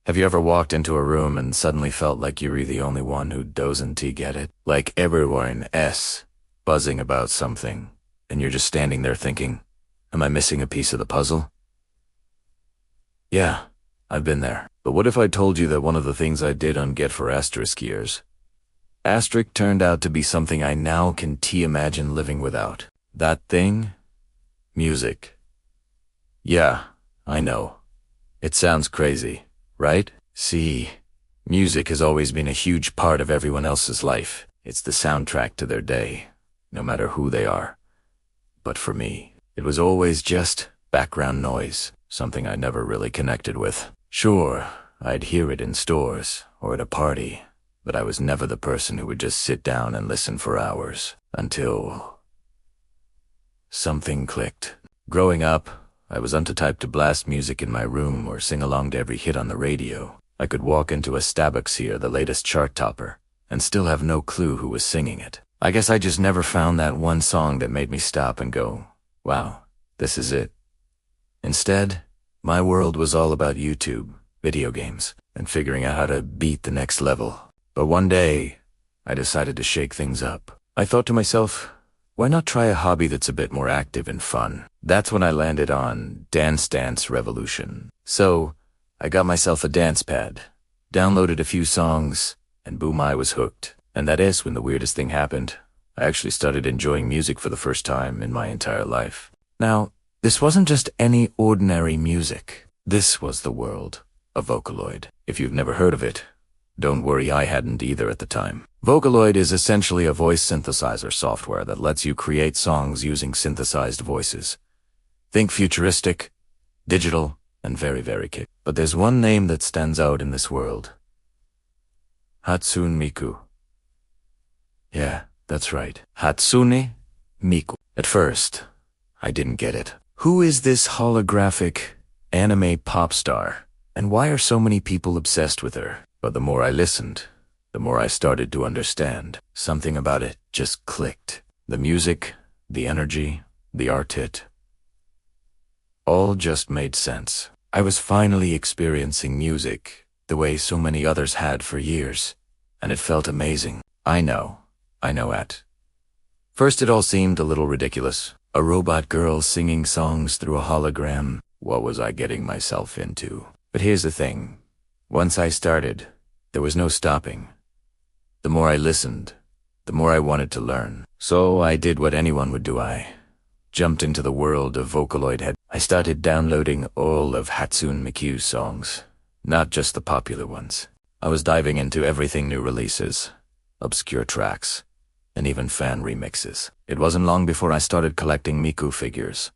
Have you ever walked into a room and suddenly felt like you were the only one who doesn't get it? Like everyone else buzzing about something, and you're just standing there thinking, am I missing a piece of the puzzle? Yeah, I've been there. But what if I told you that one of the things I did on Get for Asterisk years, Asterisk turned out to be something I now can imagine living without. That thing? Music. Yeah, I know. It sounds crazy, right? See, music has always been a huge part of everyone else's life. It's the soundtrack to their day, no matter who they are. But for me, it was always just background noise, something I never really connected with. Sure, I'd hear it in stores or at a party, but I was never the person who would just sit down and listen for hours until something clicked. Growing up, I was the type to blast music in my room or sing along to every hit on the radio. I could walk into a Starbucks here, the latest chart topper, and still have no clue who was singing it. I guess I just never found that one song that made me stop and go, wow, this is it. Instead, my world was all about YouTube, video games, and figuring out how to beat the next level. But one day, I decided to shake things up. I thought to myself, why not try a hobby that's a bit more active and fun? That's when I landed on Dance Dance Revolution. So, I got myself a dance pad, downloaded a few songs, and boom, I was hooked. And that is when the weirdest thing happened. I actually started enjoying music for the first time in my entire life. Now, this wasn't just any ordinary music. This was the world of Vocaloid. If you've never heard of it, don't worry, I hadn't either at the time. Vocaloid is essentially a voice synthesizer software that lets you create songs using synthesized voices. Think futuristic, digital, and very, very kick. But there's one name that stands out in this world. Hatsune Miku. Yeah, that's right. Hatsune Miku. At first, I didn't get it. Who is this holographic anime pop star? And why are so many people obsessed with her? But the more I listened, the more I started to understand. Something about it just clicked. The music, the energy, the art, all just made sense. I was finally experiencing music the way so many others had for years, and it felt amazing. I know at first it all seemed a little ridiculous. A robot girl singing songs through a hologram. What was I getting myself into? But here's the thing. Once I started, there was no stopping. The more I listened, the more I wanted to learn. So I did what anyone would do. I jumped into the world of Vocaloid. I started downloading all of Hatsune Miku's songs, not just the popular ones. I was diving into everything new releases, obscure tracks, and even fan remixes. It wasn't long before I started collecting Miku figures.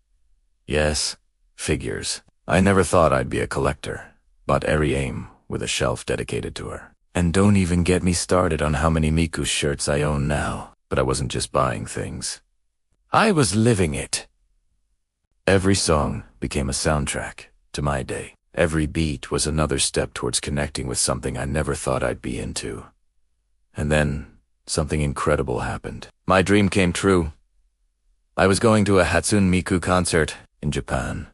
Yes, figures. I never thought I'd be a collector, but every aim with a shelf dedicated to her. And don't even get me started on how many Miku shirts I own now. But I wasn't just buying things. I was living it. Every song became a soundtrack to my day. Every beat was another step towards connecting with something I never thought I'd be into. And then something incredible happened. My dream came true. I was going to a Hatsune Miku concert in Japan.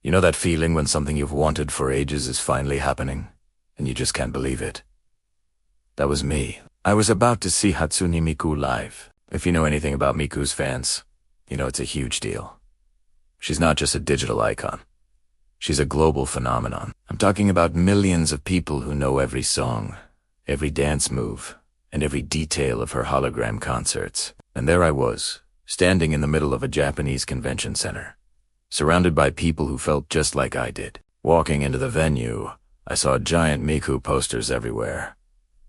You know that feeling when something you've wanted for ages is finally happening, and you just can't believe it? That was me. I was about to see Hatsune Miku live. If you know anything about Miku's fans, you know it's a huge deal. She's not just a digital icon. She's a global phenomenon. I'm talking about millions of people who know every song, every dance move, and every detail of her hologram concerts. And there I was, standing in the middle of a Japanese convention center, surrounded by people who felt just like I did. Walking into the venue, I saw giant Miku posters everywhere.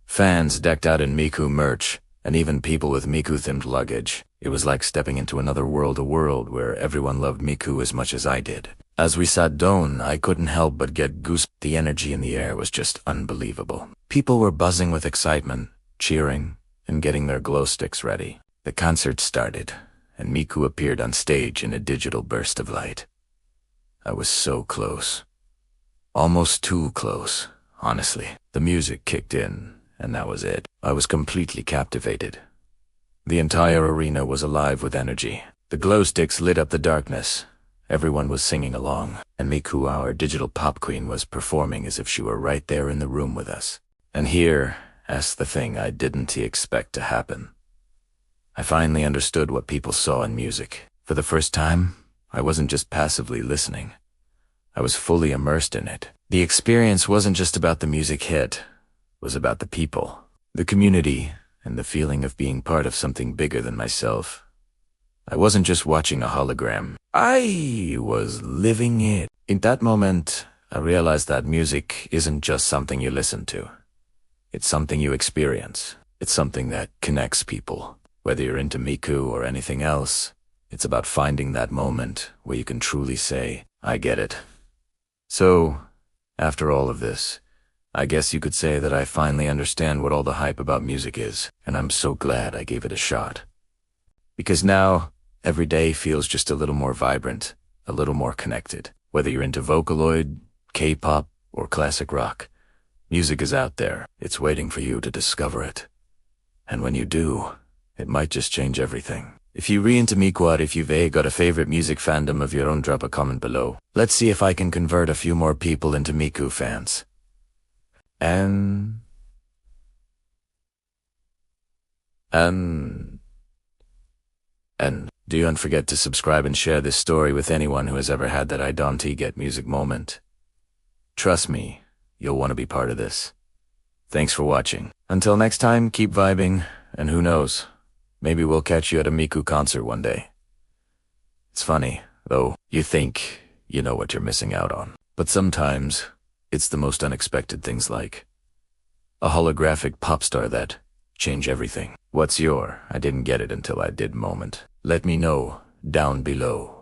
Fans decked out in Miku merch, and even people with Miku-themed luggage. It was like stepping into another world, a world where everyone loved Miku as much as I did. As we sat down, I couldn't help but get goosebumps. The energy in the air was just unbelievable. People were buzzing with excitement, cheering, and getting their glow sticks ready. The concert started, and Miku appeared on stage in a digital burst of light. I was so close. Almost too close, honestly. The music kicked in, and that was it. I was completely captivated. The entire arena was alive with energy. The glow sticks lit up the darkness, Everyone was singing along, and Miku, our digital pop queen, was performing as if she were right there in the room with us. And here, as the thing I didn't expect to happen. I finally understood what people saw in music. For the first time, I wasn't just passively listening. I was fully immersed in it. The experience wasn't just about the music hit. It was about the people, the community, and the feeling of being part of something bigger than myself. I wasn't just watching a hologram. I was living it. In that moment, I realized that music isn't just something you listen to. It's something you experience. It's something that connects people. Whether you're into Miku or anything else, it's about finding that moment where you can truly say, I get it. So, after all of this, I guess you could say that I finally understand what all the hype about music is, and I'm so glad I gave it a shot. Because now, every day feels just a little more vibrant, a little more connected. Whether you're into Vocaloid, K-pop, or classic rock, music is out there. It's waiting for you to discover it. And when you do, it might just change everything. If you re into Miku, if you've got a favorite music fandom of your own, drop a comment below. Let's see if I can convert a few more people into Miku fans. And don't forget to subscribe and share this story with anyone who has ever had that I don't get music moment. Trust me, you'll want to be part of this. Thanks for watching. Until next time, keep vibing, and who knows, maybe we'll catch you at a Miku concert one day. It's funny, though, you think you know what you're missing out on. But sometimes, it's the most unexpected things, like a holographic pop star that change everything. What's your I didn't get it until I did moment? Let me know down below.